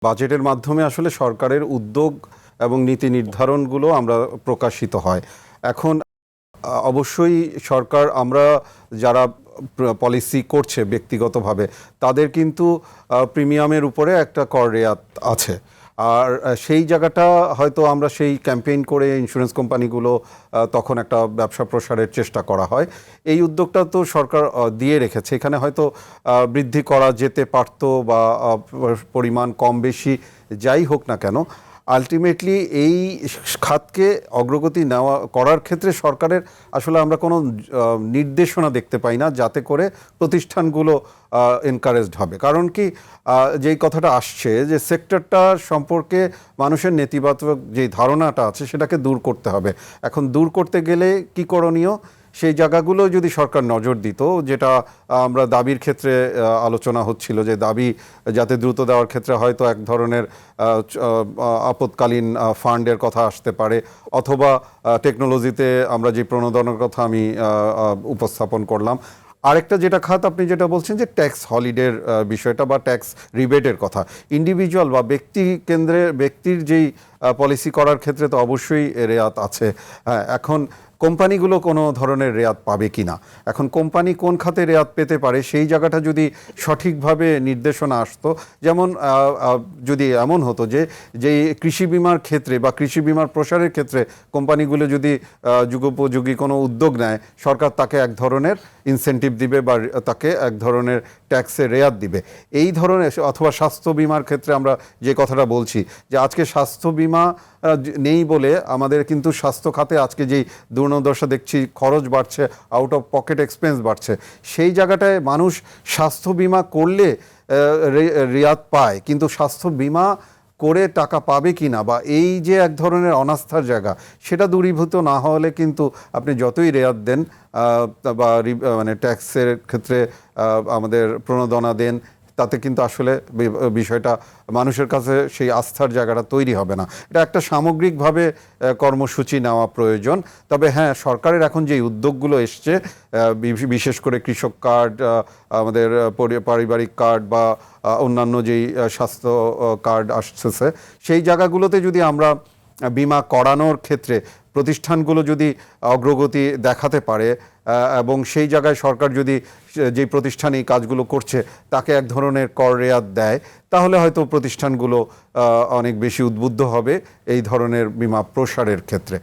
বাজেটের মাধ্যমে আসলে সরকারের উদ্যোগ এবং নীতি নির্ধারণগুলো আমরা প্রকাশিত হয়। এখন অবশ্যই সরকার আমরা যারা পলিসি করছে ব্যক্তিগতভাবে তাদের কিন্তু প্রিমিয়ামের উপরে একটা কর রেয়াত আছে। আর সেই জায়গাটা হয়তো আমরা সেই ক্যাম্পেইন করে ইন্স্যুরেন্স কোম্পানিগুলো তখন একটা ব্যবসা প্রসারের চেষ্টা করা হয়। এই উদ্যোগটা তো সরকার দিয়ে রেখেছে, এখানে হয়তো বৃদ্ধি করা যেতে পারতো বা পরিমাণ কম বেশি যাই হোক না কেন, আলটিমেটলি এই খাতকে অগ্রগতি করার ক্ষেত্রে সরকারের আসলে আমরা কোনো নির্দেশনা দেখতে পাই না যাতে করে প্রতিষ্ঠানগুলো এনকারেজড হবে। কারণ কি, যেই কথাটা আসছে যে সেক্টরটা সম্পর্কে মানুষের নেতিবাচক যেই ধারণাটা আছে সেটাকে দূর করতে হবে। এখন দূর করতে গেলে কি করণীয়, সেই জায়গাগুলো যদি সরকার নজর দিত, যেটা আমরা দাবির ক্ষেত্রে আলোচনা হচ্ছিল যে দাবি যাতে দ্রুত দেওয়ার ক্ষেত্রে হয়তো এক ধরনের আপৎকালীন ফান্ডের কথা আসতে পারে, অথবা টেকনোলজিতে আমরা যে প্রণোদনের কথা আমি উপস্থাপন করলাম। আরেকটা যেটা খাত আপনি যেটা বলছেন যে ট্যাক্স হলিডের বিষয়টা বা ট্যাক্স রিবেটের কথা, ইন্ডিভিজুয়াল বা ব্যক্তির যেই পলিসি করার ক্ষেত্রে তো অবশ্যই রেয়াত আছে। হ্যাঁ, এখন কোম্পানিগুলো কোনো ধরনের রেয়াত পাবে কি না, এখন কোম্পানি কোন খাতে রেয়াত পেতে পারে সেই জায়গাটা যদি সঠিকভাবে নির্দেশনা আসতো, যেমন যদি এমন হতো যে যেই কৃষি বিমার ক্ষেত্রে বা কৃষি বিমার প্রসারের ক্ষেত্রে কোম্পানিগুলো যদি যুগোপযোগী কোনো উদ্যোগ নেয়, সরকার তাকে এক ধরনের ইনসেন্টিভ দিবে বা তাকে এক ধরনের ট্যাক্সে রেয়াত দিবে এই ধরনের। অথবা স্বাস্থ্য বিমার ক্ষেত্রে আমরা যে কথাটা বলছি যে আজকে স্বাস্থ্য বিমা নেই বলে আমাদের কিন্তু স্বাস্থ্য খাতে আজকে যেই দুর্দশা দেখছি, খরচ বাড়ছে, আউট অফ পকেট এক্সপেন্স বাড়ছে, সেই জায়গাটায় মানুষ স্বাস্থ্য বিমা করলে রিয়াত পায়, কিন্তু স্বাস্থ্য বিমা করে টাকা পাবে কি না বা এই যে এক ধরনের অনাস্থার জায়গা, সেটা দূরীভূত না হলে কিন্তু আপনি যতই রেয়াত দেন বা মানে ট্যাক্সের ক্ষেত্রে আমাদের প্রণোদনা দেন, তাতে কিন্তু আসলে বিষয়টা মানুষের কাছে সেই আস্থার জায়গাটা তৈরি হবে না। এটা একটা সামগ্রিকভাবে কর্মসূচি নেওয়া প্রয়োজন। তবে হ্যাঁ, সরকারের এখন যে উদ্যোগগুলো এসছে, বিশেষ করে কৃষক কার্ড, আমাদের পারিবারিক কার্ড বা অন্যান্য যেই স্বাস্থ্য কার্ড আসছে, সেই জায়গাগুলোতে যদি আমরা বিমা করানোর ক্ষেত্রে প্রতিষ্ঠানগুলো যদি অগ্রগতি দেখাতে পারে এবং সেই জায়গায় সরকার যদি যে প্রতিষ্ঠান এই কাজগুলো করছে তাকে এক ধরনের কর রেয়াত দেয়, তাহলে হয়তো প্রতিষ্ঠানগুলো অনেক বেশি উদ্বুদ্ধ হবে এই ধরনের বিমা প্রসারের ক্ষেত্রে।